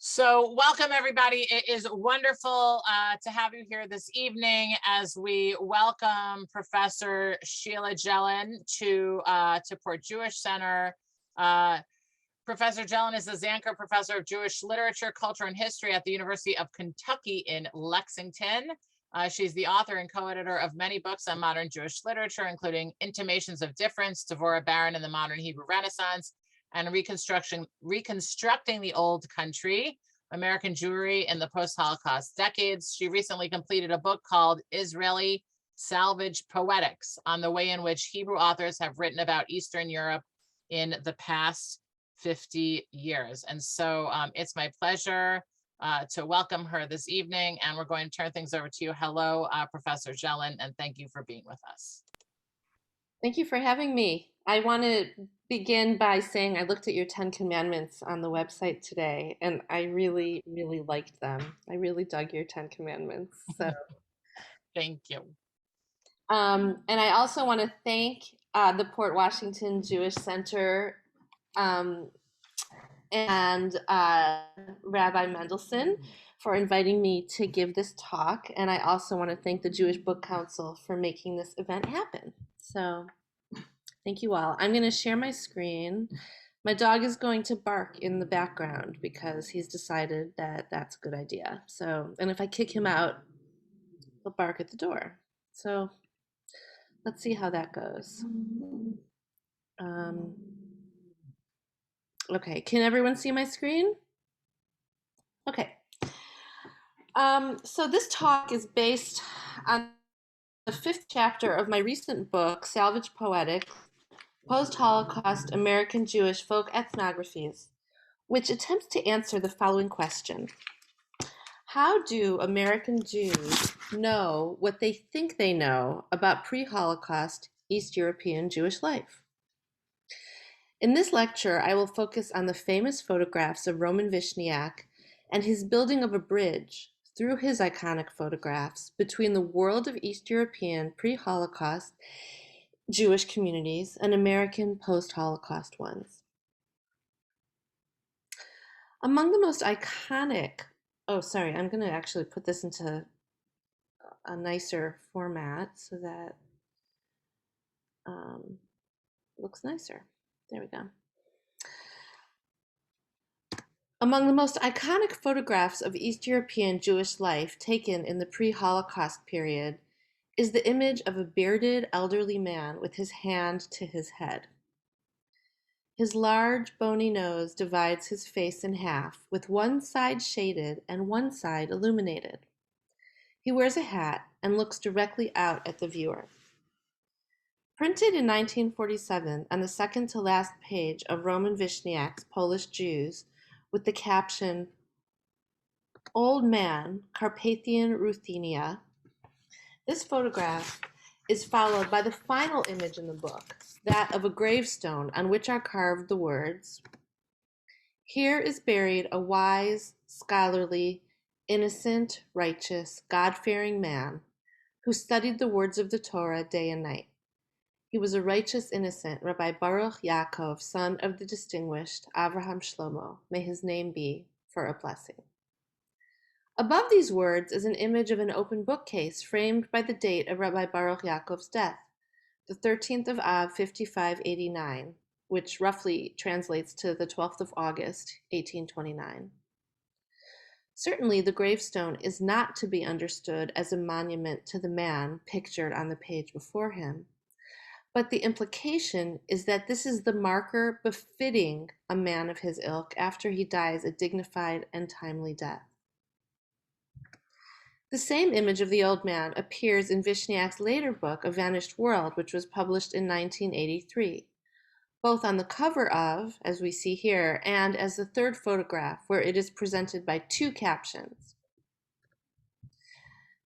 So welcome everybody. It is wonderful to have you here this evening as we welcome Professor Sheila Jelen to Port Jewish Center. Professor Jelen is the Zanker Professor of Jewish Literature, Culture, and History at the University of Kentucky in Lexington. She's the author and co-editor of many books on modern Jewish literature, including Intimations of Difference, Devorah Baron and the Modern Hebrew Renaissance, and Reconstructing the Old Country, American Jewry in the Post-Holocaust Decades. She recently completed a book called Israeli Salvage Poetics, on the way in which Hebrew authors have written about Eastern Europe in the past 50 years. And so it's my pleasure to welcome her this evening, and we're going to turn things over to you. Hello, Professor Jelen, and thank you for being with us. Thank you for having me. I want to begin by saying I looked at your 10 Commandments on the website today, and I really, really liked them. I really dug your 10 Commandments. So, thank you. And I also want to thank the Port Washington Jewish Center and Rabbi Mendelson for inviting me to give this talk. And I also want to thank the Jewish Book Council for making this event happen. So thank you all. I'm going to share my screen. My dog is going to bark in the background because he's decided that that's a good idea. So, and if I kick him out, he'll bark at the door. So let's see how that goes. Okay, can everyone see my screen? Okay. So this talk is based on the 5th chapter of my recent book, Salvage, Poetics, Post-Holocaust American Jewish Folk Ethnographies, which attempts to answer the following question. How do American Jews know what they think they know about pre-Holocaust East European Jewish life? In this lecture, I will focus on the famous photographs of Roman Vishniac and his building of a bridge through his iconic photographs between the world of East European pre-Holocaust Jewish communities and American post-Holocaust ones. Among the most iconic, I'm going to actually put this into a nicer format so that looks nicer. There we go. Among the most iconic photographs of East European Jewish life taken in the pre-Holocaust period is the image of a bearded elderly man with his hand to his head. His large, bony nose divides his face in half, with one side shaded and one side illuminated. He wears a hat and looks directly out at the viewer. Printed in 1947 on the second to last page of Roman Vishniac's Polish Jews, with the caption, "Old Man, Carpathian Ruthenia," this photograph is followed by the final image in the book, that of a gravestone on which are carved the words, "Here is buried a wise, scholarly, innocent, righteous, God-fearing man who studied the words of the Torah day and night. He was a righteous innocent, Rabbi Baruch Yaakov, son of the distinguished Avraham Shlomo. May his name be for a blessing." Above these words is an image of an open bookcase framed by the date of Rabbi Baruch Yaakov's death, the 13th of Av, 5589, which roughly translates to the 12th of August, 1829. Certainly, the gravestone is not to be understood as a monument to the man pictured on the page before him, but the implication is that this is the marker befitting a man of his ilk after he dies a dignified and timely death. The same image of the old man appears in Vishniac's later book, A Vanished World, which was published in 1983, both on the cover of, as we see here, and as the third photograph, where it is presented by two captions.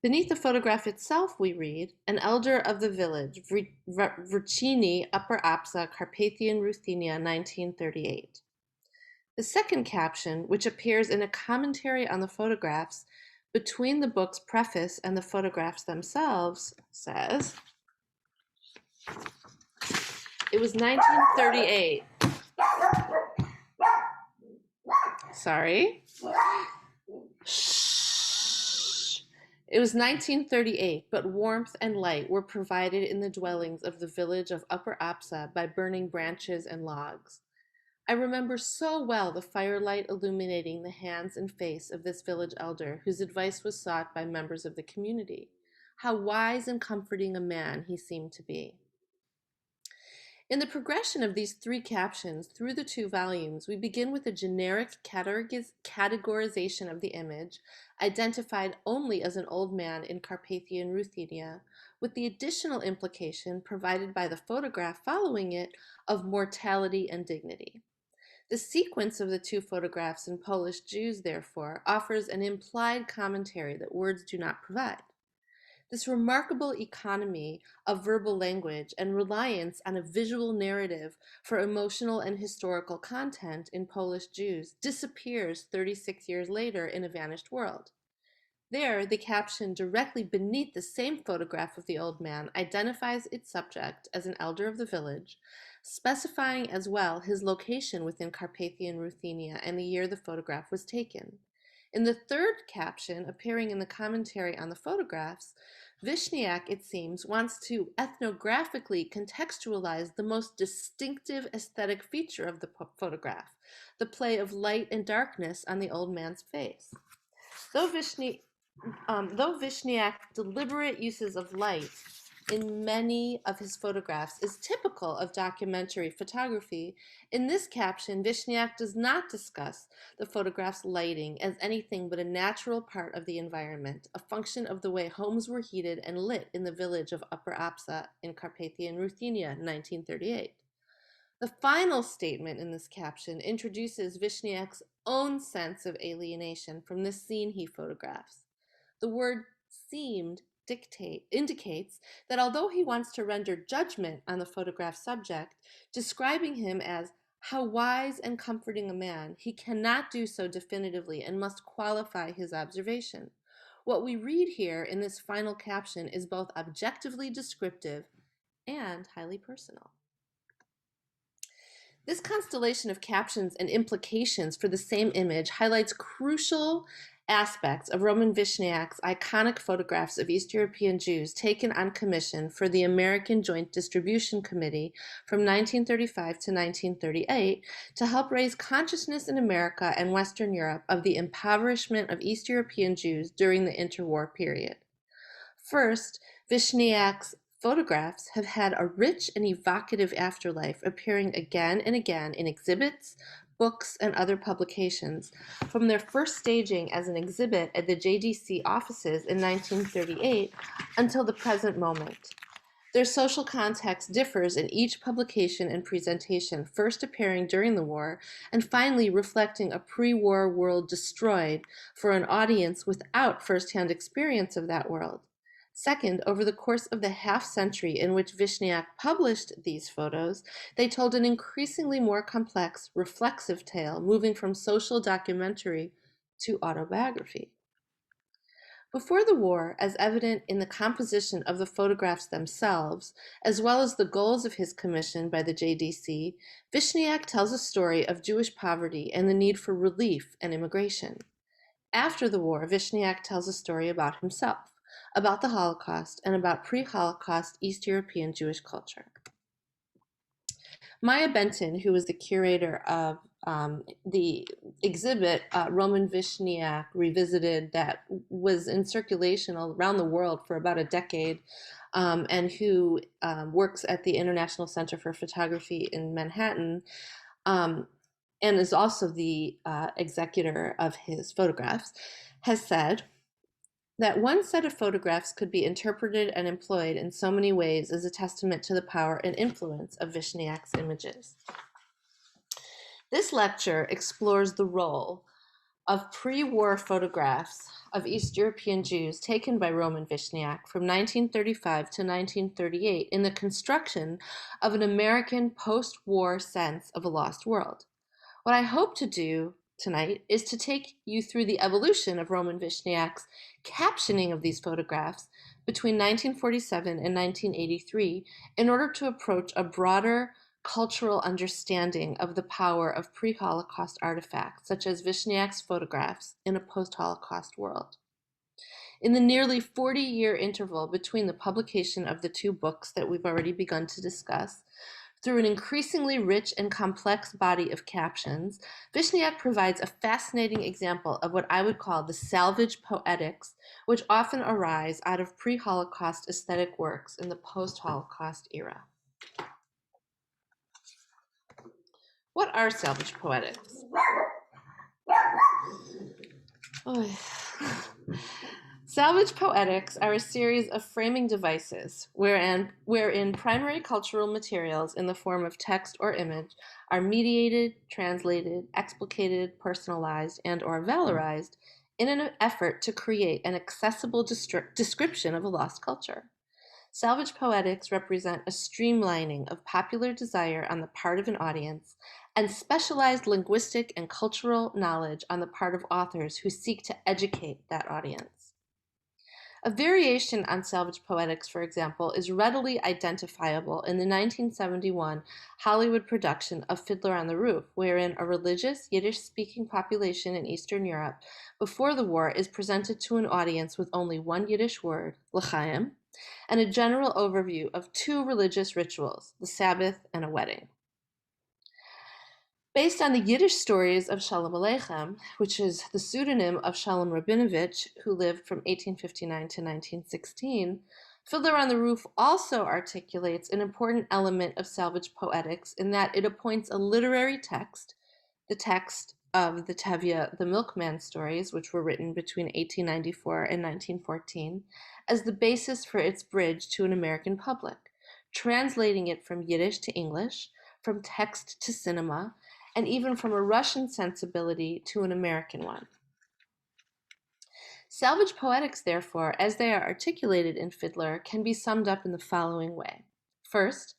Beneath the photograph itself, we read, "An elder of the village, Vrchini, Upper Apsa, Carpathian Ruthenia, 1938. The second caption, which appears in a commentary on the photographs between the book's preface and the photographs themselves, says, "It was 1938. Sorry. Shh. It was 1938, but warmth and light were provided in the dwellings of the village of Upper Apsa by burning branches and logs. I remember so well the firelight illuminating the hands and face of this village elder, whose advice was sought by members of the community. How wise and comforting a man he seemed to be. In the progression of these three captions through the two volumes, we begin with a generic categorization of the image, identified only as an old man in Carpathian Ruthenia, with the additional implication provided by the photograph following it of mortality and dignity. The sequence of the two photographs in Polish Jews, therefore, offers an implied commentary that words do not provide. This remarkable economy of verbal language and reliance on a visual narrative for emotional and historical content in Polish Jews disappears 36 years later in A Vanished World. There, the caption directly beneath the same photograph of the old man identifies its subject as an elder of the village, specifying as well his location within Carpathian Ruthenia and the year the photograph was taken. In the third caption, appearing in the commentary on the photographs, Wisniak, it seems, wants to ethnographically contextualize the most distinctive aesthetic feature of the photograph, the play of light and darkness on the old man's face. Though Wisniak's deliberate uses of light in many of his photographs is typical of documentary photography, in this caption, Wisniak does not discuss the photograph's lighting as anything but a natural part of the environment, a function of the way homes were heated and lit in the village of Upper Apsa in Carpathian Ruthenia, 1938. The final statement in this caption introduces Wisniak's own sense of alienation from the scene he photographs. The word seemed indicates that although he wants to render judgment on the photograph subject, describing him as how wise and comforting a man, he cannot do so definitively and must qualify his observation. What we read here in this final caption is both objectively descriptive and highly personal. This constellation of captions and implications for the same image highlights crucial aspects of Roman Wisniak's iconic photographs of East European Jews taken on commission for the American Joint Distribution Committee from 1935 to 1938 to help raise consciousness in America and Western Europe of the impoverishment of East European Jews during the interwar period. First, Wisniak's photographs have had a rich and evocative afterlife, appearing again and again in exhibits, books, and other publications, from their first staging as an exhibit at the JDC offices in 1938 until the present moment. Their social context differs in each publication and presentation, first appearing during the war and finally reflecting a pre-war world destroyed for an audience without first-hand experience of that world. Second, over the course of the half-century in which Wisniak published these photos, they told an increasingly more complex, reflexive tale, moving from social documentary to autobiography. Before the war, as evident in the composition of the photographs themselves, as well as the goals of his commission by the JDC, Wisniak tells a story of Jewish poverty and the need for relief and immigration. After the war, Wisniak tells a story about himself, about the Holocaust, and about pre-Holocaust East European Jewish culture. Maya Benton, who was the curator of the exhibit Roman Wisniak Revisited that was in circulation around the world for about a decade, and who works at the International Center for Photography in Manhattan, and is also the executor of his photographs, has said that one set of photographs could be interpreted and employed in so many ways is a testament to the power and influence of Wisniak's images. This lecture explores the role of pre-war photographs of East European Jews taken by Roman Wisniak from 1935 to 1938 in the construction of an American post-war sense of a lost world. What I hope to do tonight is to take you through the evolution of Roman Wisniak's captioning of these photographs between 1947 and 1983 in order to approach a broader cultural understanding of the power of pre-Holocaust artifacts, such as Vishniak's photographs, in a post-Holocaust world. In the nearly 40-year interval between the publication of the two books that we've already begun to discuss, through an increasingly rich and complex body of captions, Vishniak provides a fascinating example of what I would call the salvage poetics, which often arise out of pre-Holocaust aesthetic works in the post-Holocaust era. What are salvage poetics? Salvage poetics are a series of framing devices wherein primary cultural materials in the form of text or image are mediated, translated, explicated, personalized, and/or valorized in an effort to create an accessible description of a lost culture. Salvage poetics represent a streamlining of popular desire on the part of an audience and specialized linguistic and cultural knowledge on the part of authors who seek to educate that audience. A variation on salvage poetics, for example, is readily identifiable in the 1971 Hollywood production of Fiddler on the Roof, wherein a religious Yiddish-speaking population in Eastern Europe before the war is presented to an audience with only one Yiddish word, l'chaim, and a general overview of two religious rituals, the Sabbath and a wedding. Based on the Yiddish stories of Shalom Aleichem, which is the pseudonym of Shalom Rabinovich, who lived from 1859 to 1916, Fiddler on the Roof also articulates an important element of salvage poetics in that it appoints a literary text, the text of the Tevye the Milkman stories, which were written between 1894 and 1914, as the basis for its bridge to an American public, translating it from Yiddish to English, from text to cinema, and even from a Russian sensibility to an American one. Salvage poetics, therefore, as they are articulated in Fiddler, can be summed up in the following way. First,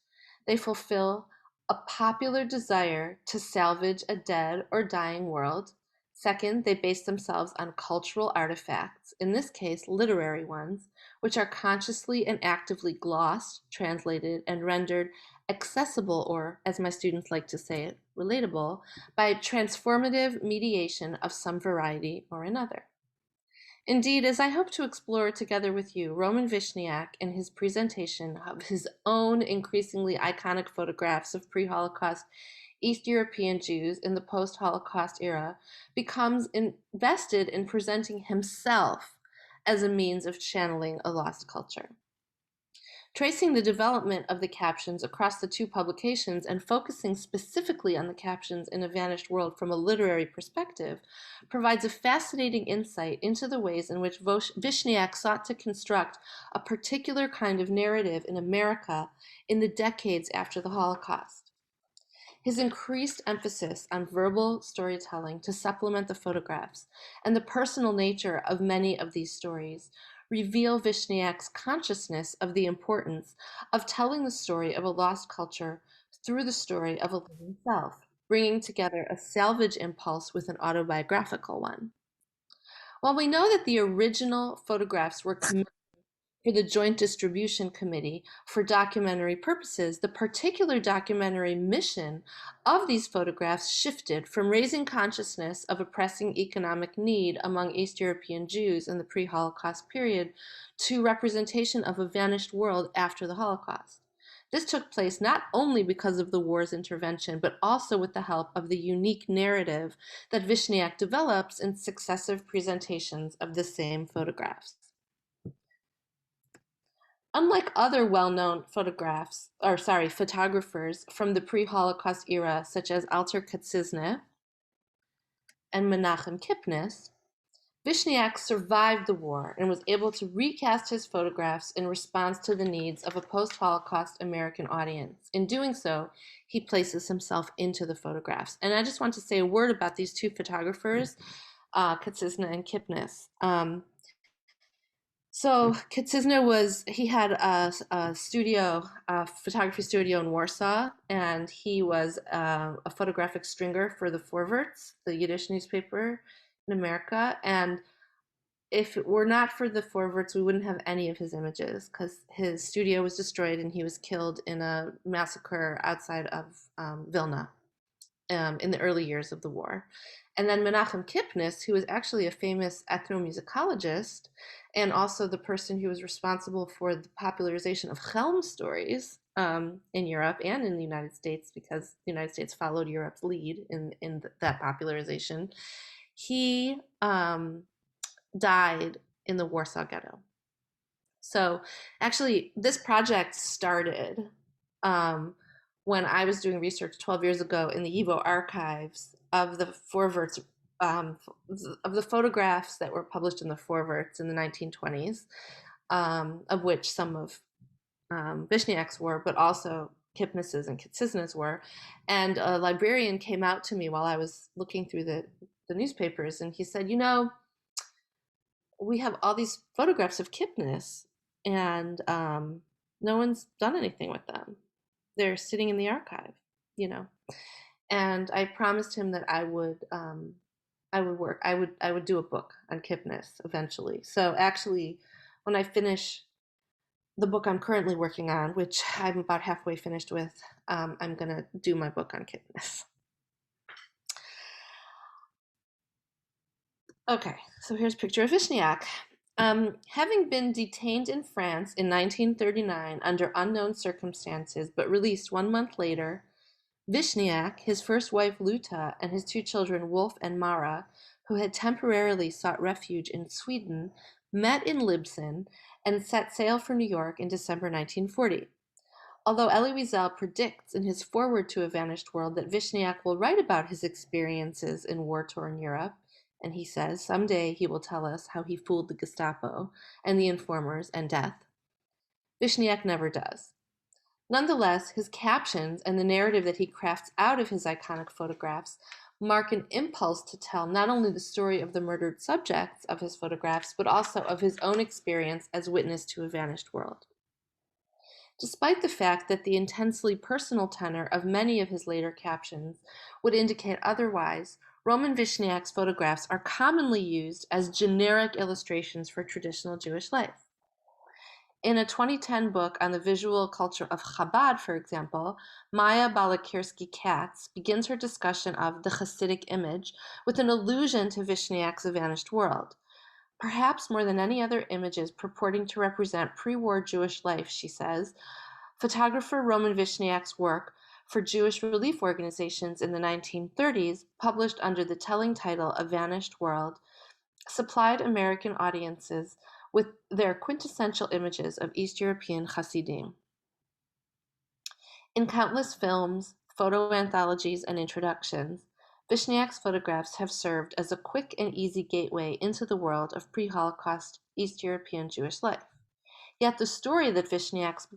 they fulfill a popular desire to salvage a dead or dying world. Second, they base themselves on cultural artifacts, in this case literary ones, which are consciously and actively glossed, translated, and rendered accessible, or, as my students like to say it, relatable, by transformative mediation of some variety or another. Indeed, as I hope to explore together with you, Roman Vishniak, in his presentation of his own increasingly iconic photographs of pre-Holocaust East European Jews in the post-Holocaust era, becomes invested in presenting himself as a means of channeling a lost culture. Tracing the development of the captions across the two publications and focusing specifically on the captions in A Vanished World from a literary perspective provides a fascinating insight into the ways in which Vishniak sought to construct a particular kind of narrative in America in the decades after the Holocaust. His increased emphasis on verbal storytelling to supplement the photographs and the personal nature of many of these stories reveal Vishniak's consciousness of the importance of telling the story of a lost culture through the story of a living self, bringing together a salvage impulse with an autobiographical one. While we know that the original photographs were commissioned for the Joint Distribution Committee for documentary purposes, the particular documentary mission of these photographs shifted from raising consciousness of a pressing economic need among East European Jews in the pre-Holocaust period to representation of a vanished world after the Holocaust. This took place not only because of the war's intervention, but also with the help of the unique narrative that Vishniak develops in successive presentations of the same photographs. Unlike other well-known photographers from the pre-Holocaust era, such as Alter Katzizne and Menachem Kipnis, Vishniak survived the war and was able to recast his photographs in response to the needs of a post-Holocaust American audience. In doing so, he places himself into the photographs. And I just want to say a word about these two photographers, Katzizne and Kipnis. So Katzizne had a studio, a photography studio in Warsaw, and he was a photographic stringer for the Vorwärts, the Yiddish newspaper in America. And if it were not for the Forverts, we wouldn't have any of his images because his studio was destroyed and he was killed in a massacre outside of Vilna in the early years of the war. And then Menachem Kipnis, who was actually a famous ethnomusicologist and also the person who was responsible for the popularization of Chelm stories in Europe and in the United States, because the United States followed Europe's lead in that popularization, he died in the Warsaw Ghetto. So actually, this project started when I was doing research 12 years ago in the YIVO archives of the Forverts, of the photographs that were published in the Forverts in the 1920s, of which some of Vishniak's were, but also Kipnis's and Kitsisna's were. And a librarian came out to me while I was looking through the newspapers, and he said, we have all these photographs of Kipnis, and no one's done anything with them. They're sitting in the archive, And I promised him that I would do a book on Kipnis eventually. So actually, when I finish the book I'm currently working on, which I'm about halfway finished with, I'm gonna do my book on Kipnis. Okay, so here's a picture of Vishniak. Having been detained in France in 1939 under unknown circumstances, but released 1 month later, Vishniak, his first wife Luta, and his 2 children Wolf and Mara, who had temporarily sought refuge in Sweden, met in Libsyn and set sail for New York in December 1940. Although Elie Wiesel predicts in his foreword to A Vanished World that Vishniak will write about his experiences in war-torn Europe, and he says someday he will tell us how he fooled the Gestapo and the informers and death, Vishniak never does. Nonetheless, his captions and the narrative that he crafts out of his iconic photographs mark an impulse to tell not only the story of the murdered subjects of his photographs, but also of his own experience as witness to a vanished world. Despite the fact that the intensely personal tenor of many of his later captions would indicate otherwise, Roman Vishniak's photographs are commonly used as generic illustrations for traditional Jewish life. In a 2010 book on the visual culture of Chabad, for example, Maya Balakirsky-Katz begins her discussion of the Hasidic image with an allusion to Vishniak's A Vanished World. Perhaps more than any other images purporting to represent pre-war Jewish life, she says, photographer Roman Vishniak's work for Jewish relief organizations in the 1930s, published under the telling title A Vanished World, supplied American audiences with their quintessential images of East European Hasidim. In countless films, photo anthologies, and introductions, Vishniak's photographs have served as a quick and easy gateway into the world of pre-Holocaust East European Jewish life. Yet the story that Vishniak's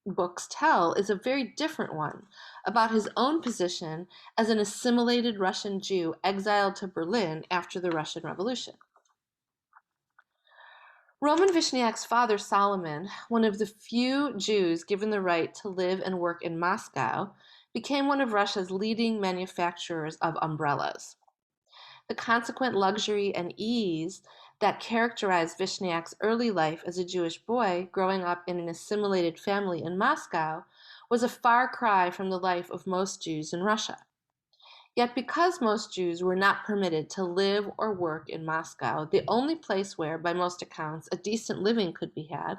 books tell is a very different one, about his own position as an assimilated Russian Jew exiled to Berlin after the Russian Revolution. Roman Vishniak's father, Solomon, one of the few Jews given the right to live and work in Moscow, became one of Russia's leading manufacturers of umbrellas. The consequent luxury and ease that characterized Vishniak's early life as a Jewish boy growing up in an assimilated family in Moscow was a far cry from the life of most Jews in Russia. Yet because most Jews were not permitted to live or work in Moscow, the only place where, by most accounts, a decent living could be had,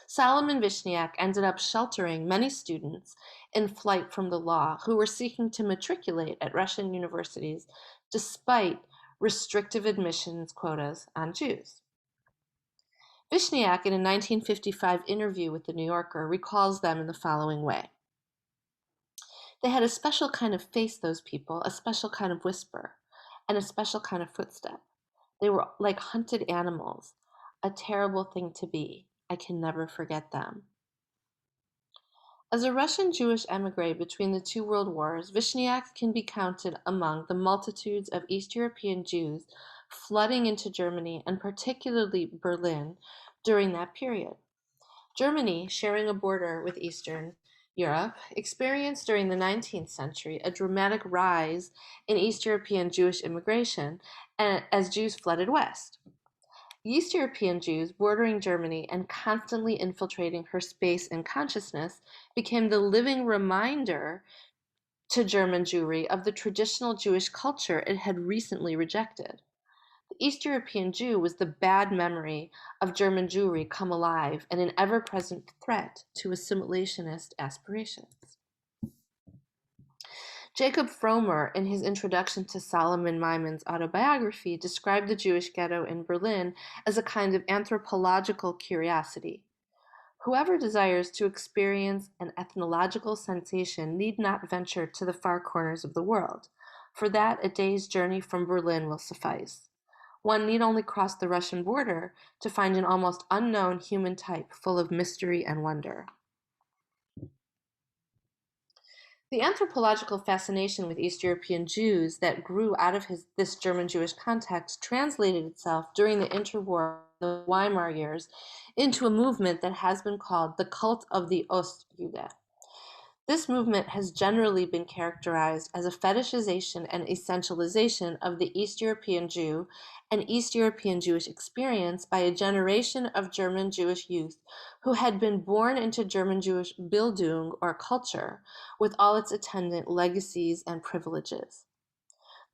Solomon Vishniak ended up sheltering many students in flight from the law who were seeking to matriculate at Russian universities despite restrictive admissions quotas on Jews. Vishniak, in a 1955 interview with The New Yorker, recalls them in the following way. They had a special kind of face, those people, a special kind of whisper, and a special kind of footstep. They were like hunted animals, a terrible thing to be. I can never forget them. As a Russian Jewish emigre between the 2 world wars, Vishniak can be counted among the multitudes of East European Jews flooding into Germany, and particularly Berlin, during that period. Germany, sharing a border with Eastern Europe, experienced during the 19th century a dramatic rise in East European Jewish immigration as Jews flooded west. East European Jews bordering Germany and constantly infiltrating her space and consciousness became the living reminder to German Jewry of the traditional Jewish culture it had recently rejected. The East European Jew was the bad memory of German Jewry come alive and an ever-present threat to assimilationist aspirations. Jacob Fromer, in his introduction to Solomon Maimon's autobiography, described the Jewish ghetto in Berlin as a kind of anthropological curiosity. Whoever desires to experience an ethnological sensation need not venture to the far corners of the world. For that, a day's journey from Berlin will suffice. One need only cross the Russian border to find an almost unknown human type full of mystery and wonder. The anthropological fascination with East European Jews that grew out of this German Jewish context translated itself during the interwar, the Weimar years, into a movement that has been called the cult of the Ostjude. This movement has generally been characterized as a fetishization and essentialization of the East European Jew and East European Jewish experience by a generation of German Jewish youth who had been born into German Jewish Bildung or culture with all its attendant legacies and privileges.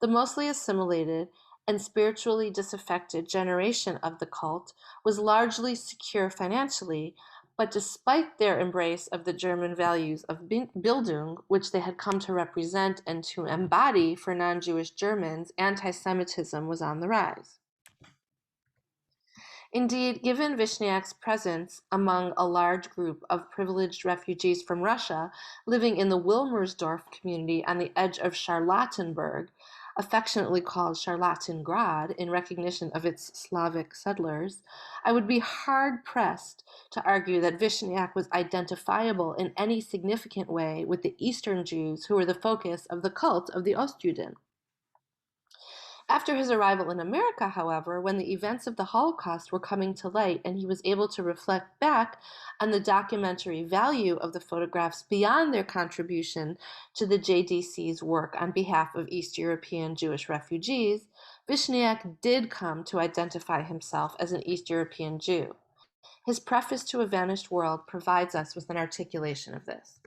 The mostly assimilated and spiritually disaffected generation of the cult was largely secure financially, but despite their embrace of the German values of Bildung, which they had come to represent and to embody for non-Jewish Germans, anti-Semitism was on the rise. Indeed, given Vishniak's presence among a large group of privileged refugees from Russia living in the Wilmersdorf community on the edge of Charlottenburg, affectionately called Charlottengrad in recognition of its Slavic settlers, I would be hard-pressed to argue that Vishniak was identifiable in any significant way with the Eastern Jews who were the focus of the cult of the Ostjuden. After his arrival in America, however, when the events of the Holocaust were coming to light and he was able to reflect back on the documentary value of the photographs beyond their contribution to the JDC's work on behalf of East European Jewish refugees, Vishniak did come to identify himself as an East European Jew. His preface to A Vanished World provides us with an articulation of this.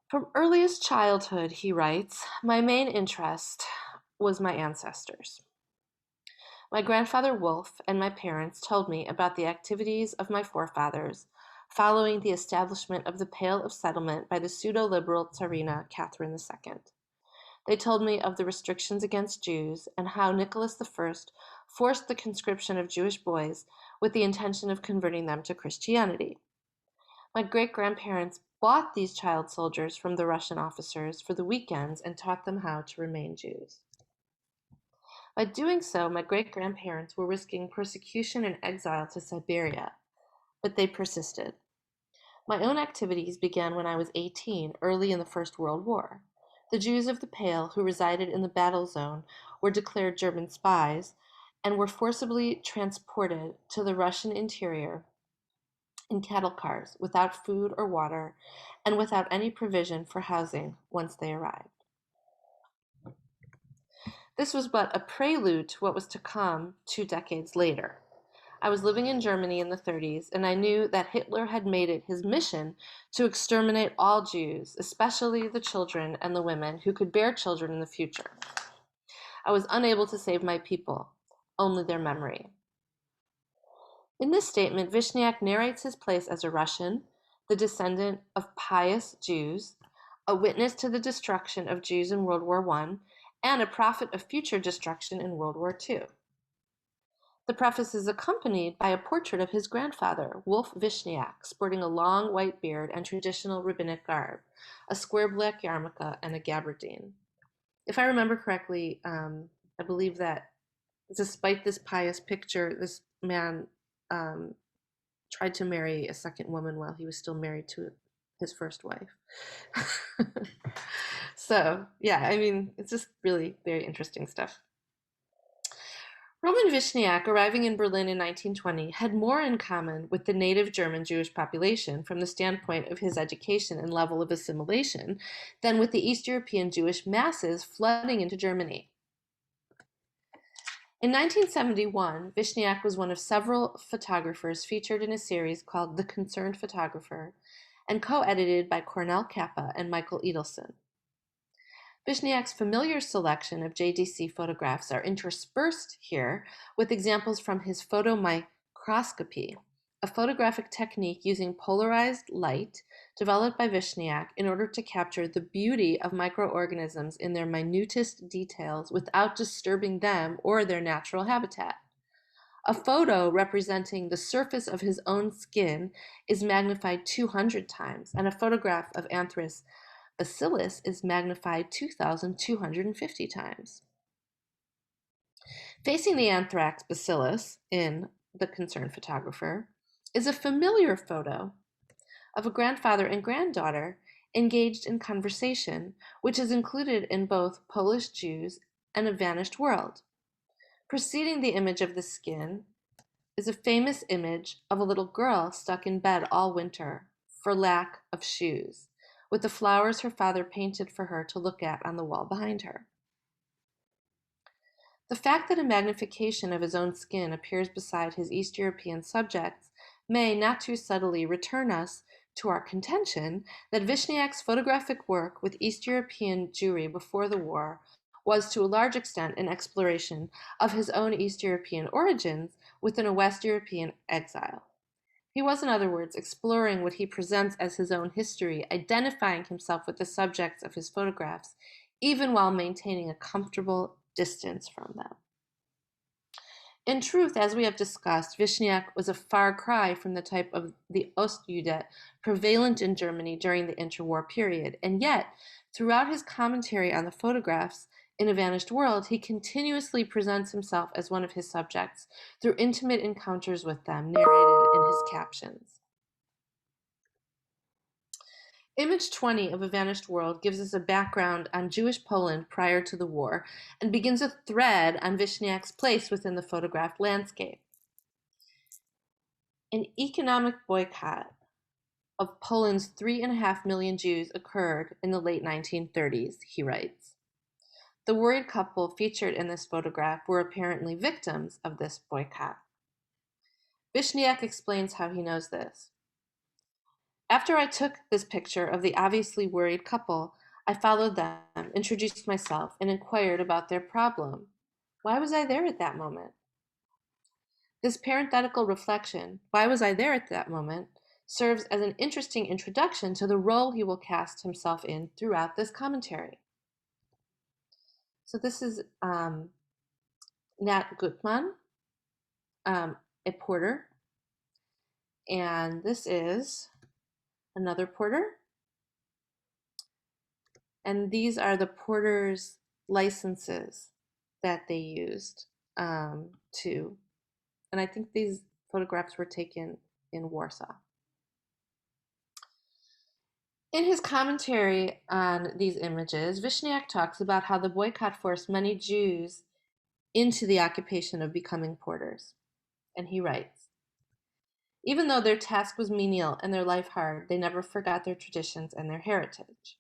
From earliest childhood, he writes, my main interest was my ancestors. My grandfather Wolf and my parents told me about the activities of my forefathers following the establishment of the Pale of Settlement by the pseudo-liberal Tsarina Catherine II. They told me of the restrictions against Jews and how Nicholas I forced the conscription of Jewish boys with the intention of converting them to Christianity. My great-grandparents bought these child soldiers from the Russian officers for the weekends and taught them how to remain Jews. By doing so, my great-grandparents were risking persecution and exile to Siberia, but they persisted. My own activities began when I was 18, early in the First World War. The Jews of the Pale who resided in the battle zone were declared German spies and were forcibly transported to the Russian interior in cattle cars without food or water and without any provision for housing once they arrived. This was but a prelude to what was to come 2 decades later. I was living in Germany in the 30s, and I knew that Hitler had made it his mission to exterminate all Jews, especially the children and the women who could bear children in the future. I was unable to save my people, only their memory. In this statement, Vishniak narrates his place as a Russian, the descendant of pious Jews, a witness to the destruction of Jews in World War I, and a prophet of future destruction in World War II. The preface is accompanied by a portrait of his grandfather, Wolf Vishniak, sporting a long white beard and traditional rabbinic garb, a square black yarmulke, and a gabardine. If I remember correctly, I believe that despite this pious picture, this man tried to marry a second woman while he was still married to his first wife. So, yeah, I mean, it's just really very interesting stuff. Roman Vishniak, arriving in Berlin in 1920, had more in common with the native German Jewish population from the standpoint of his education and level of assimilation than with the East European Jewish masses flooding into Germany. In 1971, Vishniac was one of several photographers featured in a series called The Concerned Photographer and co-edited by Cornell Kappa and Michael Edelson. Vishniac's familiar selection of JDC photographs are interspersed here with examples from his photomicroscopy, a photographic technique using polarized light developed by Vishniac in order to capture the beauty of microorganisms in their minutest details without disturbing them or their natural habitat. A photo representing the surface of his own skin is magnified 200 times, and a photograph of Anthracis bacillus is magnified 2,250 times. Facing the anthrax bacillus in The Concerned Photographer is a familiar photo of a grandfather and granddaughter engaged in conversation, which is included in both Polish Jews and A Vanished World. Preceding the image of the skin is a famous image of a little girl stuck in bed all winter for lack of shoes, with the flowers her father painted for her to look at on the wall behind her. The fact that a magnification of his own skin appears beside his East European subjects may, not too subtly, return us to our contention that Vishniac's photographic work with East European Jewry before the war was to a large extent an exploration of his own East European origins within a West European exile. He was, in other words, exploring what he presents as his own history, identifying himself with the subjects of his photographs, even while maintaining a comfortable distance from them. In truth, as we have discussed, Vishniac was a far cry from the type of the Ostjude prevalent in Germany during the interwar period, and yet, throughout his commentary on the photographs in A Vanished World, he continuously presents himself as one of his subjects through intimate encounters with them, narrated in his captions. Image 20 of A Vanished World gives us a background on Jewish Poland prior to the war and begins a thread on Vishniac's place within the photographed landscape. An economic boycott of Poland's 3.5 million Jews occurred in the late 1930s, he writes. The worried couple featured in this photograph were apparently victims of this boycott. Vishniac explains how he knows this. After I took this picture of the obviously worried couple, I followed them, introduced myself, and inquired about their problem. Why was I there at that moment? This parenthetical reflection, why was I there at that moment, serves as an interesting introduction to the role he will cast himself in throughout this commentary. So this is Nat Gutmann, a porter, and this is another porter. And these are the porter's licenses that they used to, and I think these photographs were taken in Warsaw. In his commentary on these images, Vishniac talks about how the boycott forced many Jews into the occupation of becoming porters. And he writes, even though their task was menial and their life hard, they never forgot their traditions and their heritage.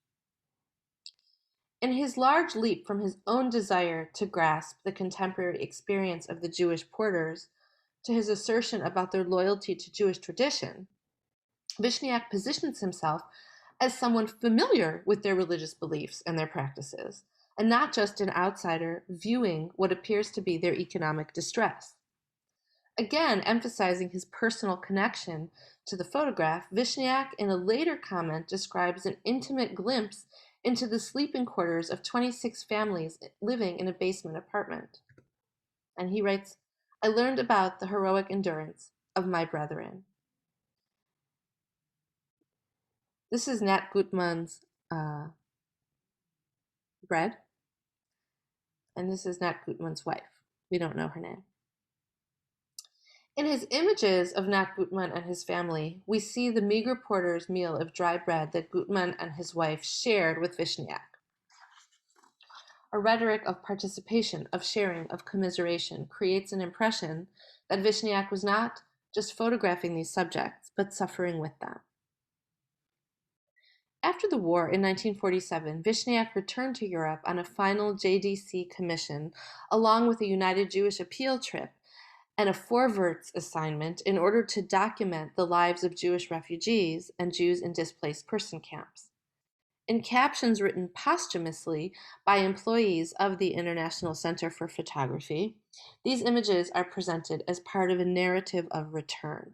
In his large leap from his own desire to grasp the contemporary experience of the Jewish porters to his assertion about their loyalty to Jewish tradition, Vishniac positions himself as someone familiar with their religious beliefs and their practices, and not just an outsider viewing what appears to be their economic distress. Again, emphasizing his personal connection to the photograph, Vishniac in a later comment describes an intimate glimpse into the sleeping quarters of 26 families living in a basement apartment. And he writes, I learned about the heroic endurance of my brethren. This is Nat Gutmann's bread, and this is Nat Gutmann's wife. We don't know her name. In his images of Nat Gutmann and his family, we see the meager porter's meal of dry bread that Gutmann and his wife shared with Vishniac. A rhetoric of participation, of sharing, of commiseration creates an impression that Vishniac was not just photographing these subjects, but suffering with them. After the war in 1947, Vishniak returned to Europe on a final JDC commission, along with a United Jewish Appeal trip and a Vorwärts assignment in order to document the lives of Jewish refugees and Jews in displaced person camps. In captions written posthumously by employees of the International Center for Photography, these images are presented as part of a narrative of return.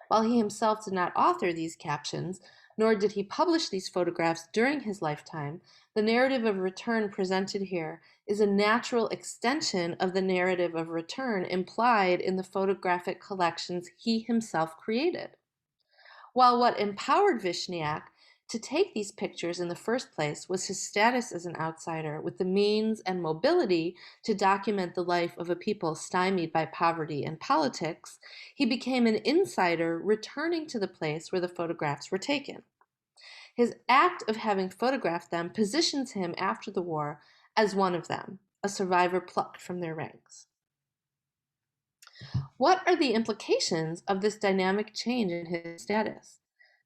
While he himself did not author these captions, nor did he publish these photographs during his lifetime, the narrative of return presented here is a natural extension of the narrative of return implied in the photographic collections he himself created. While what empowered Vishniak to take these pictures in the first place was his status as an outsider with the means and mobility to document the life of a people stymied by poverty and politics, he became an insider returning to the place where the photographs were taken. His act of having photographed them positions him after the war as one of them, a survivor plucked from their ranks. What are the implications of this dynamic change in his status?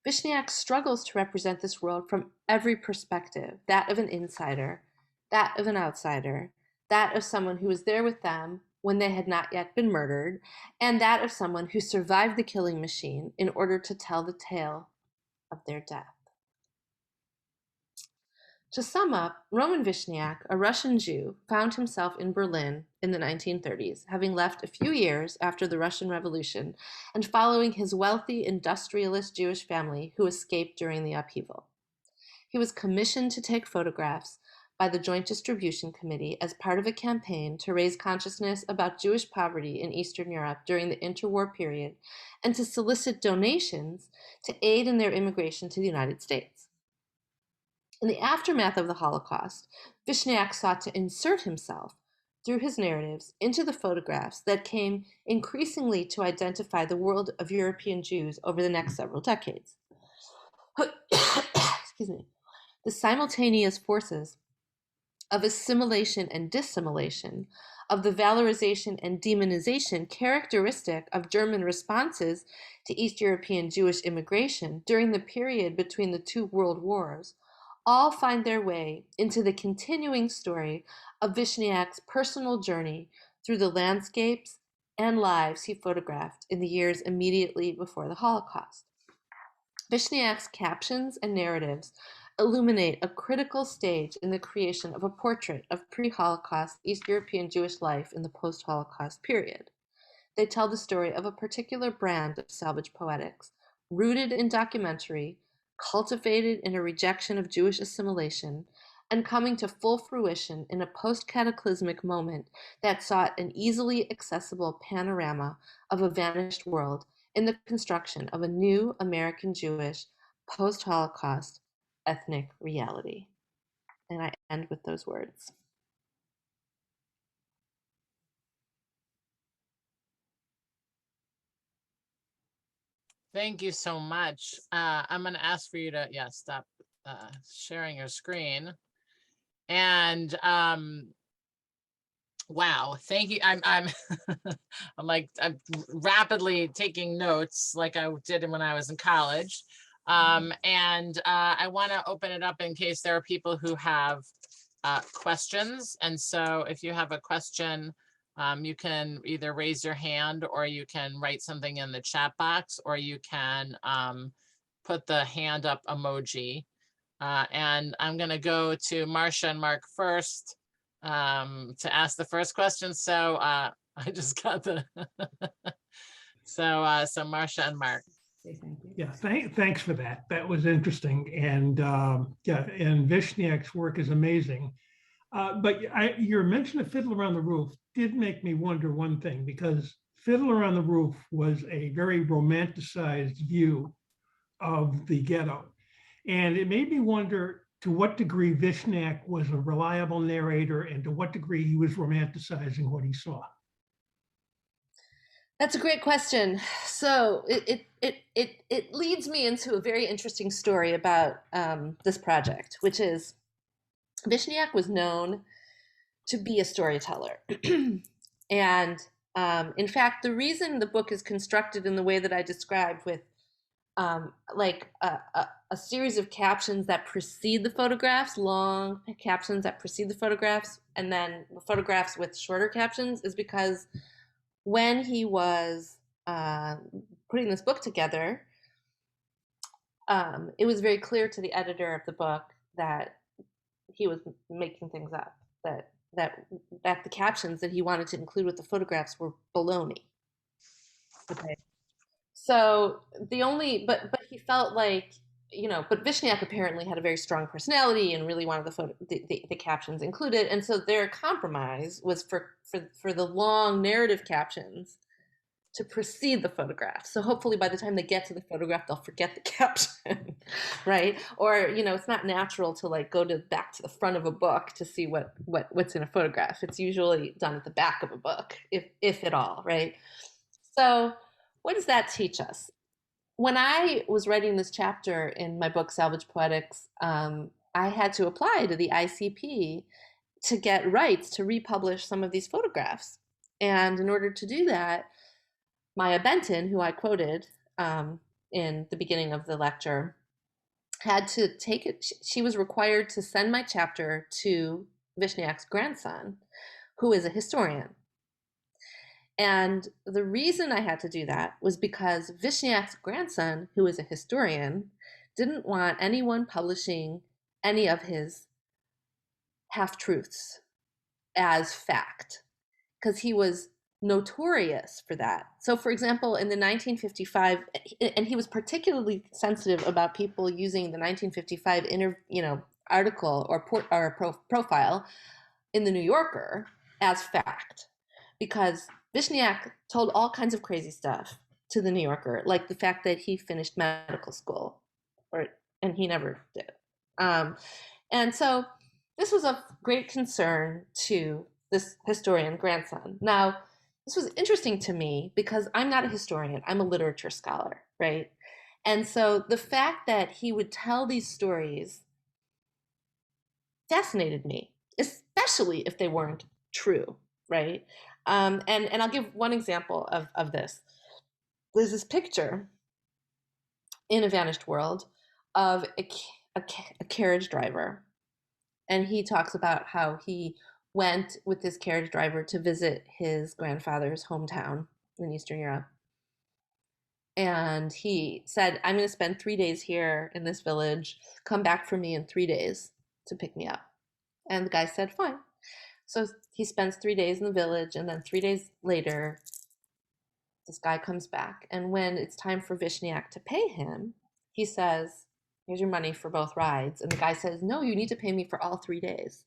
Vishniak struggles to represent this world from every perspective, that of an insider, that of an outsider, that of someone who was there with them when they had not yet been murdered, and that of someone who survived the killing machine in order to tell the tale of their death. To sum up, Roman Vishniak, a Russian Jew, found himself in Berlin in the 1930s, having left a few years after the Russian Revolution and following his wealthy industrialist Jewish family who escaped during the upheaval. He was commissioned to take photographs by the Joint Distribution Committee as part of a campaign to raise consciousness about Jewish poverty in Eastern Europe during the interwar period and to solicit donations to aid in their immigration to the United States. In the aftermath of the Holocaust, Vishniak sought to insert himself, through his narratives, into the photographs that came increasingly to identify the world of European Jews over the next several decades. Excuse me. The simultaneous forces of assimilation and dissimilation, of the valorization and demonization characteristic of German responses to East European Jewish immigration during the period between the two world wars, all find their way into the continuing story of Vishniak's personal journey through the landscapes and lives he photographed in the years immediately before the Holocaust. Vishniak's captions and narratives illuminate a critical stage in the creation of a portrait of pre-Holocaust East European Jewish life in the post-Holocaust period. They tell the story of a particular brand of salvage poetics, rooted in documentary, cultivated in a rejection of Jewish assimilation, and coming to full fruition in a post-cataclysmic moment that sought an easily accessible panorama of a vanished world in the construction of a new American Jewish post-Holocaust ethnic reality. And I end with those words. Thank you so much. I'm going to ask for you to, stop sharing your screen. And wow, thank you. I'm I'm rapidly taking notes like I did when I was in college. And I want to open it up in case there are people who have questions. And so if you have a question, you can either raise your hand or you can write something in the chat box, or you can put the hand up emoji. And I'm going to go to Marcia and Mark first to ask the first question. So I just got the so Marcia and Mark. Say thank you. Yeah, thanks for that. That was interesting. And yeah, and Vishniak's work is amazing. But your mention of Fiddler on the Roof did make me wonder one thing, because Fiddler on the Roof was a very romanticized view of the ghetto. And it made me wonder to what degree Vishniak was a reliable narrator and to what degree he was romanticizing what he saw. That's a great question. So it leads me into a very interesting story about this project, which is Vishniak was known to be a storyteller. And in fact, the reason the book is constructed in the way that I described, with like a a series of captions that precede the photographs, long captions that precede the photographs, and then photographs with shorter captions, is because when he was putting this book together, it was very clear to the editor of the book that he was making things up, that the captions that he wanted to include with the photographs were baloney. Okay. So but he felt like, but Vishniac apparently had a very strong personality and really wanted the captions included. And so their compromise was for the long narrative captions to precede the photograph. So hopefully by the time they get to the photograph, they'll forget the caption, right? Or, it's not natural to like go back to the front of a book to see what's in a photograph. It's usually done at the back of a book, if at all, right? So what does that teach us? When I was writing this chapter in my book, Salvage Poetics, I had to apply to the ICP to get rights to republish some of these photographs. And in order to do that, Maya Benton, who I quoted in the beginning of the lecture, had to take it. She was required to send my chapter to Vishniak's grandson, who is a historian. And the reason I had to do that was because Vishniak's grandson, who is a historian, didn't want anyone publishing any of his half-truths as fact, because he was notorious for that. So, for example, in the 1955, and he was particularly sensitive about people using the 1955 article or profile in the New Yorker as fact, because Vishniak told all kinds of crazy stuff to the New Yorker, like the fact that he finished medical school, and he never did. And so this was of great concern to this historian grandson. Now, this was interesting to me because I'm not a historian, I'm a literature scholar, right? And so the fact that he would tell these stories fascinated me, especially if they weren't true, right? And I'll give one example of this. There's this picture in A Vanished World of a carriage driver. And he talks about how he went with this carriage driver to visit his grandfather's hometown in Eastern Europe. And he said, I'm going to spend 3 days here in this village. Come back for me in 3 days to pick me up. And the guy said, fine. So he spends 3 days in the village, and then 3 days later, this guy comes back. And when it's time for Vishniak to pay him, he says, here's your money for both rides. And the guy says, no, you need to pay me for all 3 days,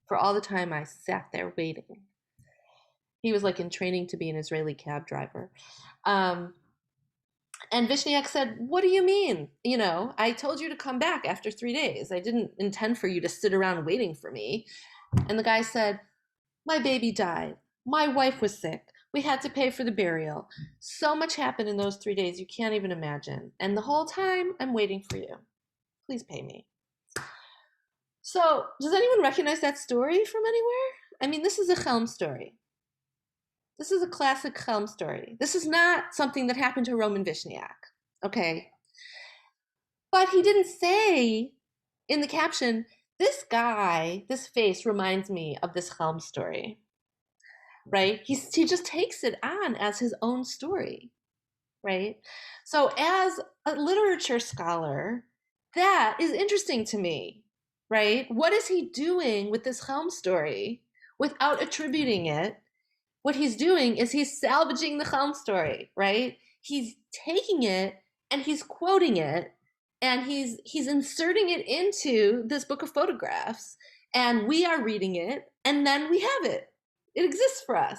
for all the time I sat there waiting. He was like in training to be an Israeli cab driver. And Vishniak said, what do you mean? I told you to come back after 3 days. I didn't intend for you to sit around waiting for me. And the guy said, my baby died. My wife was sick. We had to pay for the burial. So much happened in those 3 days you can't even imagine. And the whole time I'm waiting for you. Please pay me. So does anyone recognize that story from anywhere? I mean, this is a Chelm story. This is a classic Chelm story. This is not something that happened to Roman Vishniak, okay? But he didn't say in the caption, this guy, this face reminds me of this Chelm story, right? He just takes it on as his own story, right? So as a literature scholar, that is interesting to me, right? What is he doing with this Chelm story without attributing it? What he's doing is he's salvaging the Chelm story, right? He's taking it and he's quoting it and he's inserting it into this book of photographs, and we are reading it, and then we have it. It exists for us,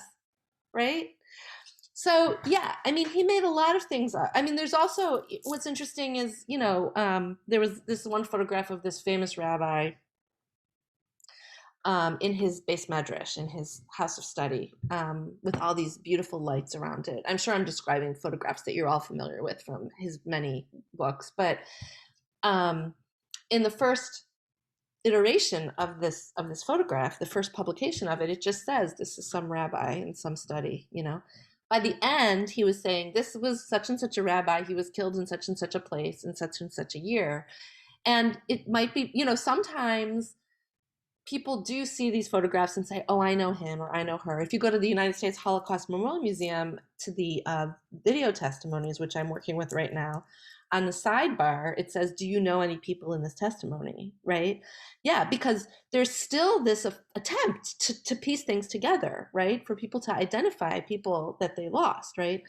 right? So yeah, I mean, he made a lot of things up. I mean, there's also, what's interesting is, there was this one photograph of this famous rabbi in his base medrash, in his house of study, with all these beautiful lights around it. I'm sure I'm describing photographs that you're all familiar with from his many books, but in the first iteration of this photograph, the first publication of it, it just says this is some rabbi in some study, By the end, he was saying this was such and such a rabbi, he was killed in such and such a place in such and such a year. And it might be, sometimes people do see these photographs and say, oh, I know him or I know her. If you go to the United States Holocaust Memorial Museum to the video testimonies, which I'm working with right now, on the sidebar, it says, do you know any people in this testimony, right? Yeah, because there's still this attempt to piece things together, right? For people to identify people that they lost, right?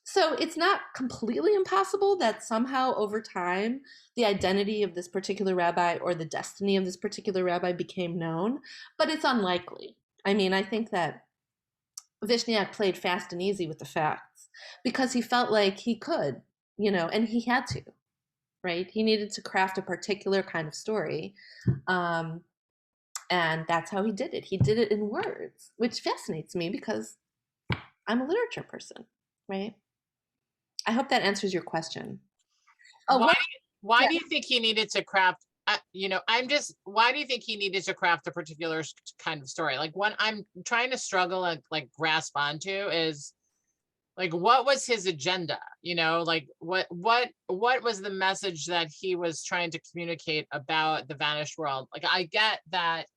So it's not completely impossible that somehow over time, the identity of this particular rabbi or the destiny of this particular rabbi became known, but it's unlikely. I mean, I think that Vishniak played fast and easy with the facts because he felt like he could, and he had to, right? He needed to craft a particular kind of story. And that's how he did it. He did it in words, which fascinates me because I'm a literature person, right? I hope that answers your question. Oh, why do you think he needed to craft, why do you think he needed to craft a particular kind of story? Like, what I'm trying to struggle and like grasp onto is like, what was his agenda? Like what was the message that he was trying to communicate about the vanished world? Like, I get that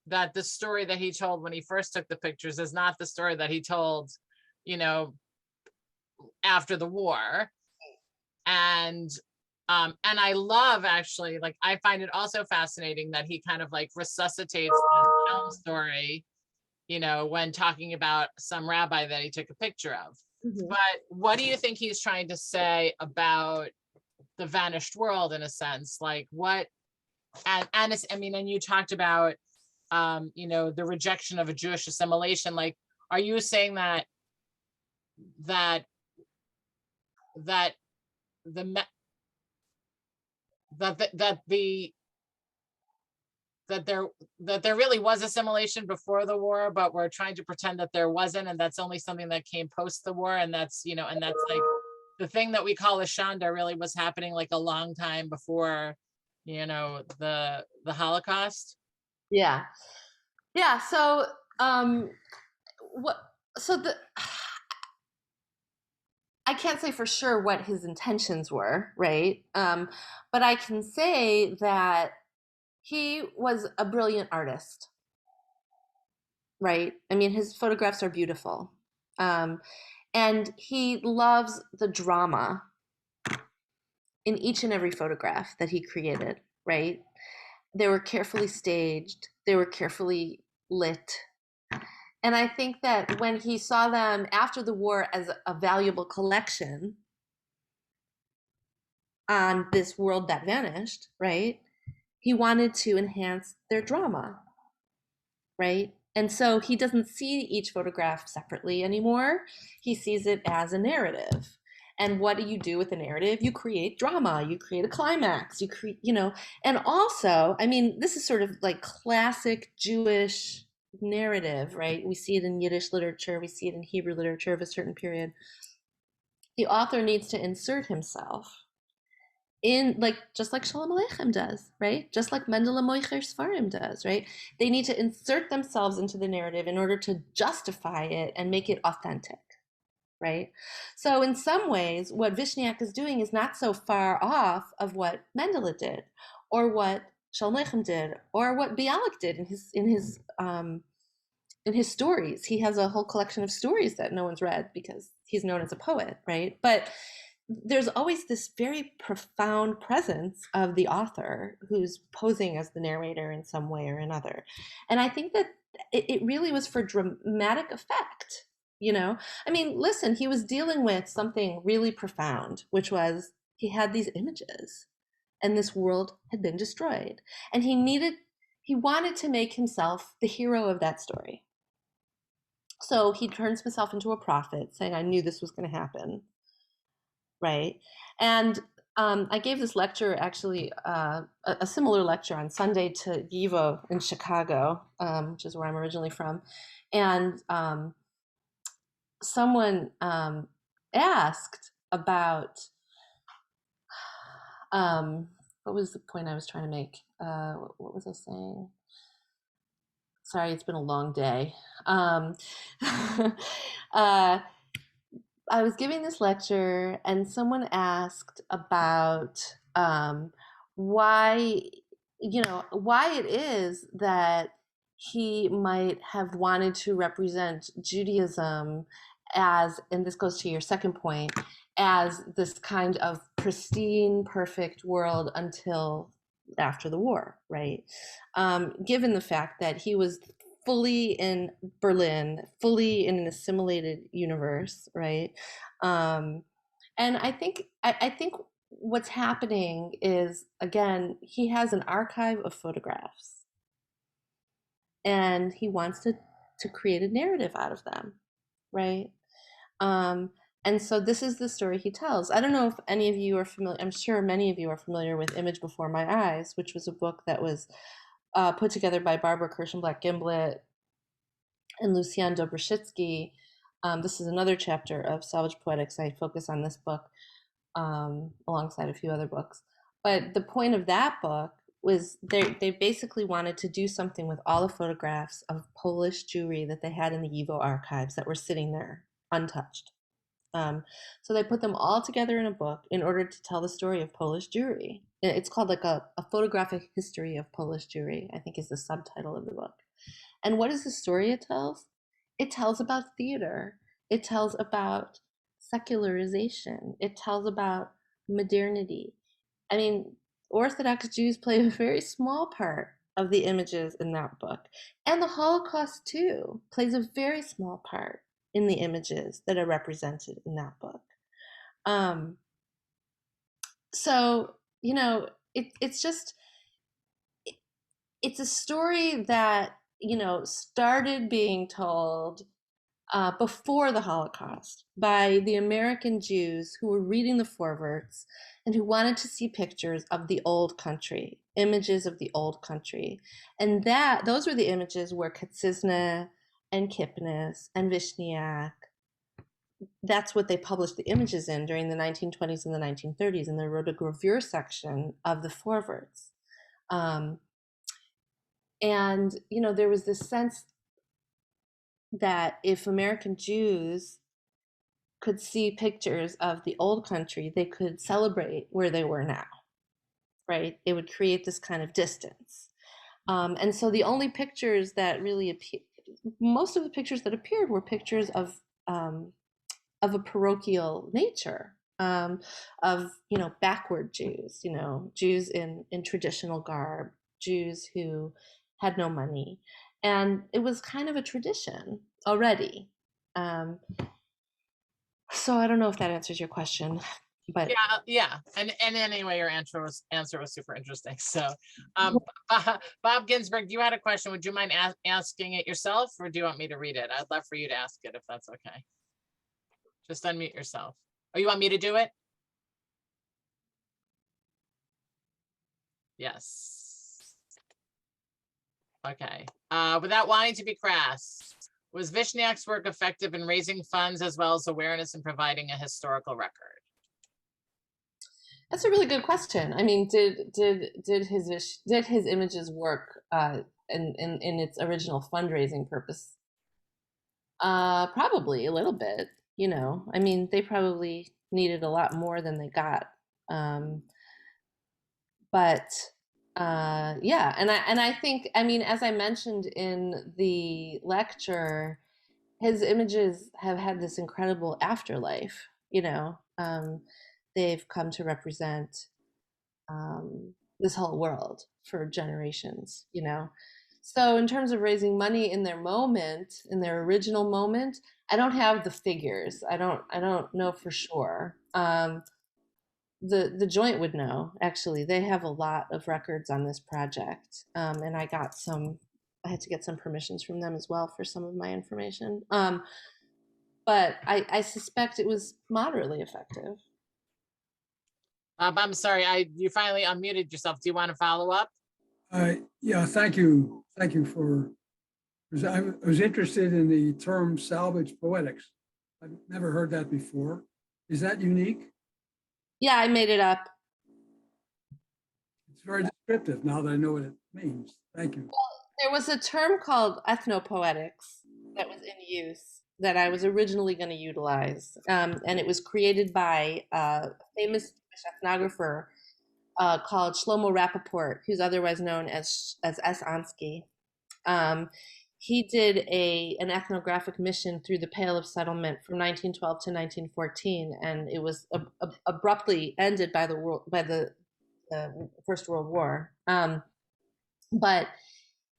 that the story that he told when he first took the pictures is not the story that he told, after the war. And I love, actually, like, I find it also fascinating that he kind of like resuscitates the Shelm story, when talking about some rabbi that he took a picture of. Mm-hmm. But what do you think he's trying to say about the vanished world, in a sense? Like, what, and it's, and you talked about, the rejection of a Jewish assimilation. Like, are you saying that the that there really was assimilation before the war, but we're trying to pretend that there wasn't, and that's only something that came post the war, and that's and that's like the thing that we call a Shanda really was happening like a long time before the Holocaust? Yeah. So I can't say for sure what his intentions were, right? But I can say that he was a brilliant artist, right? I mean, his photographs are beautiful. And he loves the drama in each and every photograph that he created, right? They were carefully staged, they were carefully lit. And I think that when he saw them after the war as a valuable collection on this world that vanished, right? He wanted to enhance their drama, right? And so he doesn't see each photograph separately anymore. He sees it as a narrative. And what do you do with a narrative? You create drama, you create a climax, you create, and also, I mean, this is sort of like classic Jewish narrative, right? We see it in Yiddish literature, we see it in Hebrew literature of a certain period. The author needs to insert himself in, just like Shalom Aleichem does, right? Just like Mendele Moicher Sfarim does, right? They need to insert themselves into the narrative in order to justify it and make it authentic, right? So in some ways, what Vishniak is doing is not so far off of what Mendele did, or what Shalom Aleichem did, or what Bialik did in his stories. He has a whole collection of stories that no one's read because he's known as a poet, right? But there's always this very profound presence of the author who's posing as the narrator in some way or another. And I think that it really was for dramatic effect, I mean, listen, he was dealing with something really profound, which was he had these images and this world had been destroyed. And he wanted to make himself the hero of that story. So he turns himself into a prophet, saying, I knew this was going to happen. Right. And I gave this lecture, actually, a similar lecture on Sunday to Yivo in Chicago, which is where I'm originally from. And someone asked about, what was the point I was trying to make? What was I saying? Sorry, it's been a long day. I was giving this lecture and someone asked about why, why it is that he might have wanted to represent Judaism as, and this goes to your second point, as this kind of pristine, perfect world until after the war, right? Given the fact that he was fully in Berlin, fully in an assimilated universe, right? And I think what's happening is, again, he has an archive of photographs, and he wants to create a narrative out of them, right? Um, and so this is the story he tells. I don't know if any of you are familiar. I'm sure many of you are familiar with Image Before My Eyes, which was a book that was put together by Barbara Kirshenblatt-Gimblett and Lucian Dobrzycki. This is another chapter of Salvage Poetics. I focus on this book alongside a few other books. But the point of that book was they basically wanted to do something with all the photographs of Polish Jewry that they had in the YIVO archives that were sitting there untouched. So they put them all together in a book in order to tell the story of Polish Jewry. It's called like a photographic history of Polish Jewry, I think is the subtitle of the book. And what is the story it tells? It tells about theater. It tells about secularization. It tells about modernity. I mean, Orthodox Jews play a very small part of the images in that book. And the Holocaust, too, plays a very small part in the images that are represented in that book. So, it's just, it's a story that, started being told before the Holocaust by the American Jews who were reading the forewords and who wanted to see pictures of the old country, images of the old country. And those were the images where Kaczyzna and Kipnis and Wishniak, that's what they published the images in during the 1920s and the 1930s, and they wrote a gravure section of the forewords. And, there was this sense that if American Jews could see pictures of the old country, they could celebrate where they were now, right? It would create this kind of distance. And so the only pictures that really appeared, most of the pictures that appeared were pictures of a parochial nature, of, backward Jews, Jews in traditional garb, Jews who had no money. And it was kind of a tradition already. So I don't know if that answers your question, but yeah. And anyway, your answer was super interesting. So, Bob Ginsberg, you had a question. Would you mind asking it yourself, or do you want me to read it? I'd love for you to ask it if that's okay. Just unmute yourself. Oh, you want me to do it? Yes. Okay. Without wanting to be crass, was Wishniak's work effective in raising funds as well as awareness and providing a historical record? That's a really good question. I mean, did his images work in its original fundraising purpose? Probably a little bit. I mean, they probably needed a lot more than they got. But yeah, and I think, I mean, as I mentioned in the lecture, his images have had this incredible afterlife. They've come to represent this whole world for generations. So in terms of raising money in their moment, in their original moment, I don't have the figures. I don't know for sure. The joint would know. Actually, they have a lot of records on this project, and I had to get some permissions from them as well for some of my information. But I suspect it was moderately effective. I'm sorry, you finally unmuted yourself. Do you want to follow up? Yeah, thank you. Thank you for, I was interested in the term salvage poetics. I've never heard that before. Is that unique? Yeah, I made it up. It's very descriptive now that I know what it means. Thank you. Well, there was a term called ethnopoetics that was in use that I was originally going to utilize. And it was created by a famous ethnographer called Shlomo Rappaport, who's otherwise known as S. Ansky. He did an ethnographic mission through the Pale of Settlement from 1912 to 1914, and it was abruptly ended by the First World War. But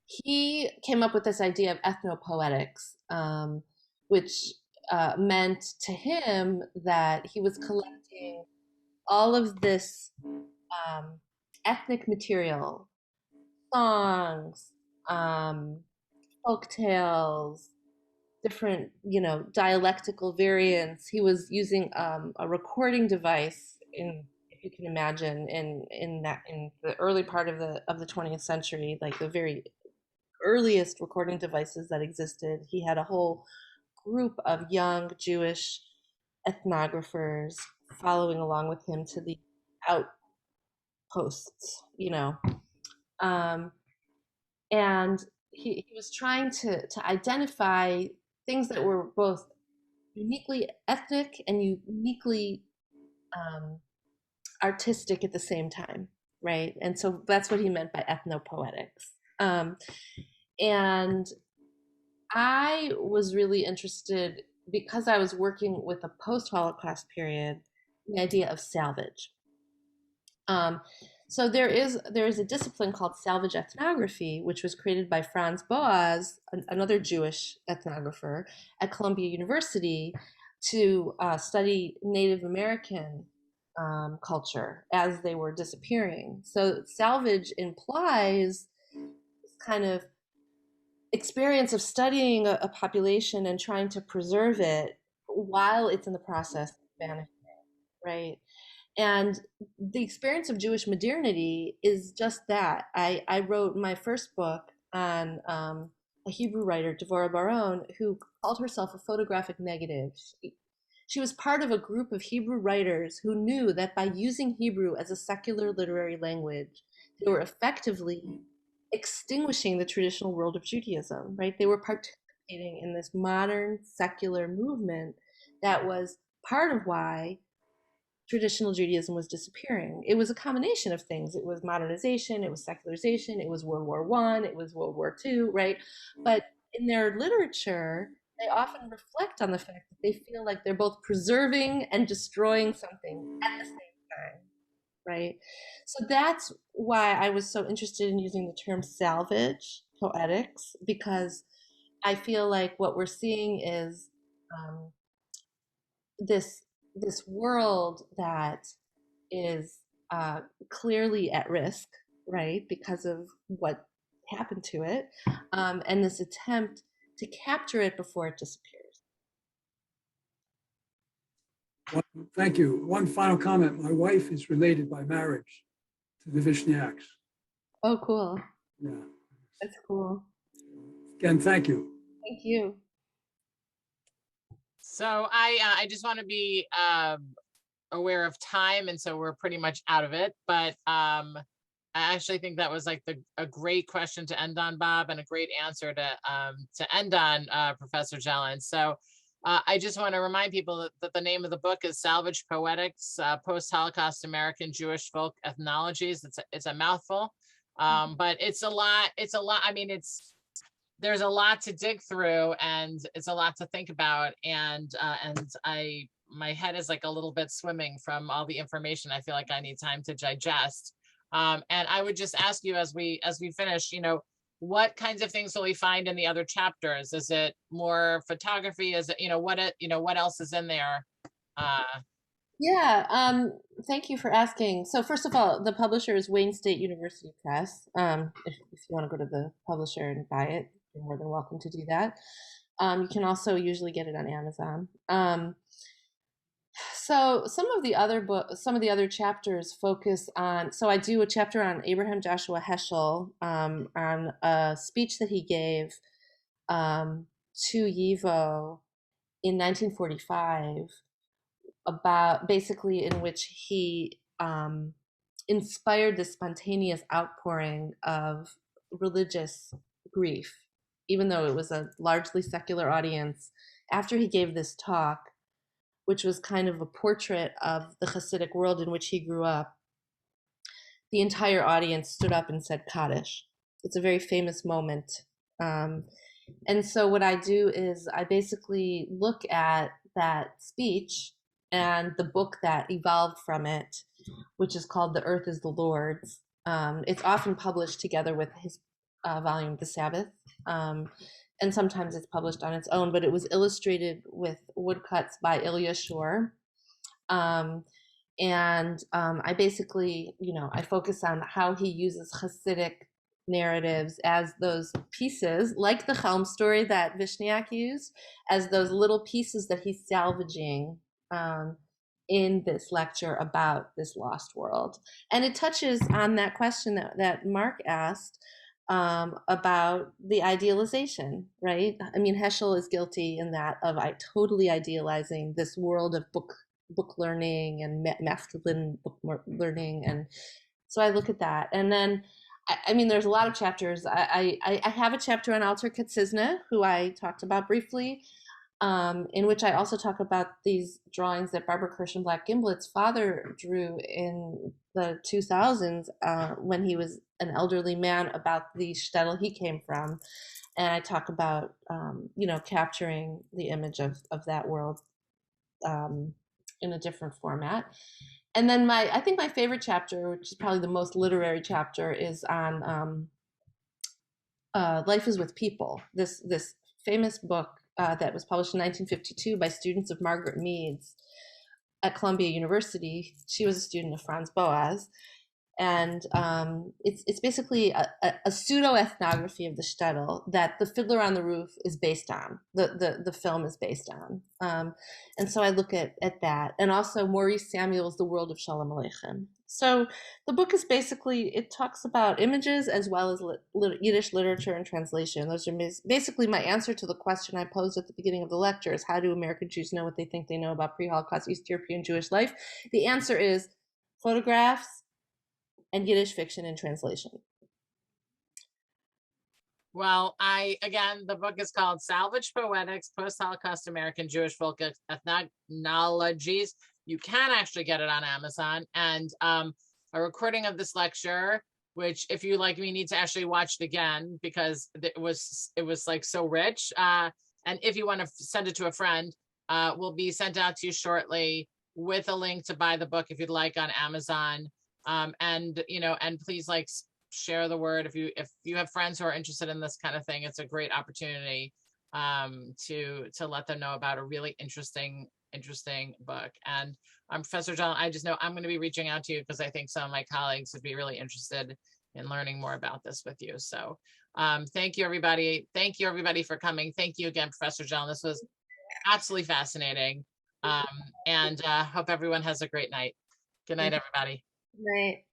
he came up with this idea of ethnopoetics, which meant to him that he was collecting all of this ethnic material, songs, folk tales, different, dialectical variants. He was using a recording device, if you can imagine, in the early part of the 20th century, like the very earliest recording devices that existed. He had a whole group of young Jewish ethnographers following along with him to the outposts, and he was trying to identify things that were both uniquely ethnic and uniquely artistic at the same time, right? And so that's what he meant by ethnopoetics. And I was really interested, because I was working with a post-Holocaust period, the idea of salvage. So there is a discipline called salvage ethnography, which was created by Franz Boas, another Jewish ethnographer at Columbia University, to study Native American culture as they were disappearing. So salvage implies this kind of experience of studying a population and trying to preserve it while it's in the process of vanishing, right? And the experience of Jewish modernity is just that. I wrote my first book on a Hebrew writer, Devorah Baron, who called herself a photographic negative. She was part of a group of Hebrew writers who knew that by using Hebrew as a secular literary language, they were effectively extinguishing the traditional world of Judaism, right? They were participating in this modern secular movement that was part of why traditional Judaism was disappearing. It was a combination of things. It was modernization, it was secularization, it was World War I, it was World War II, right? But in their literature, they often reflect on the fact that they feel like they're both preserving and destroying something at the same time, right? So that's why I was so interested in using the term salvage poetics, because I feel like what we're seeing is this world that is clearly at risk, right, because of what happened to it, and this attempt to capture it before it disappears. Thank you. One final comment. My wife is related by marriage to the Vishniaks. Oh, cool. Yeah. That's cool. Again, thank you. Thank you. So I just want to be aware of time, and so we're pretty much out of it. But I actually think that was like a great question to end on, Bob, and a great answer to end on, Professor Jelen. So I just want to remind people that the name of the book is Salvage Poetics, Post-Holocaust American Jewish Folk Ethnologies. It's a mouthful, but it's a lot. I mean, there's a lot to dig through, and it's a lot to think about. And my head is like a little bit swimming from all the information. I feel like I need time to digest. And I would just ask you, as we finish, what kinds of things will we find in the other chapters? Is it more photography? Is it, what else is in there? Yeah, thank you for asking. So first of all, the publisher is Wayne State University Press. If you want to go to the publisher and buy it, you're more than welcome to do that. You can also usually get it on Amazon. So some of the other chapters focus on, so I do a chapter on Abraham Joshua Heschel, on a speech that he gave to YIVO in 1945, about basically in which he inspired the spontaneous outpouring of religious grief, even though it was a largely secular audience. After he gave this talk, which was kind of a portrait of the Hasidic world in which he grew up, the entire audience stood up and said Kaddish. It's a very famous moment. And so what I do is I basically look at that speech and the book that evolved from it, which is called The Earth is the Lord's. It's often published together with his volume, The Sabbath. And sometimes it's published on its own, but it was illustrated with woodcuts by Ilya Shor. I basically, I focus on how he uses Hasidic narratives as those pieces, like the Chelm story that Vishniak used, as those little pieces that he's salvaging in this lecture about this lost world. And it touches on that question that Mark asked about the idealization, right? I mean, Heschel is guilty in that of totally idealizing this world of book learning and masculine book learning. And so I look at that. And then, I mean, there's a lot of chapters. I have a chapter on Alter Katzizna, who I talked about briefly, in which I also talk about these drawings that Barbara Kirshenblatt-Gimblett's father drew in the 2000s when he was an elderly man, about the shtetl he came from. And I talk about, capturing the image of that world in a different format. And then I think my favorite chapter, which is probably the most literary chapter, is on Life is with People, this famous book that was published in 1952 by students of Margaret Mead's at Columbia University. She was a student of Franz Boas. And it's basically a pseudo-ethnography of the shtetl that The Fiddler on the Roof is based on, the film is based on. And so I look at that. And also Maurice Samuel's The World of Shalom Aleichem. So the book is basically, it talks about images as well as Yiddish literature and translation. Those are basically my answer to the question I posed at the beginning of the lecture, is how do American Jews know what they think they know about pre-Holocaust East European Jewish life? The answer is photographs and Yiddish fiction and translation. Well, again, the book is called Salvage, Poetics, Post-Holocaust American Jewish Folk Ethnologies. You can actually get it on Amazon. And a recording of this lecture, which if you, like me, need to actually watch it again because it was like so rich. And if you want to send it to a friend, will be sent out to you shortly with a link to buy the book if you'd like on Amazon. And please share the word if you have friends who are interested in this kind of thing. It's a great opportunity to let them know about a really interesting book. And Professor Jelen, I just know I'm going to be reaching out to you because I think some of my colleagues would be really interested in learning more about this with you. So thank you, everybody. Thank you, everybody, for coming. Thank you again, Professor Jelen. This was absolutely fascinating. And hope everyone has a great night. Good night, everybody. Right.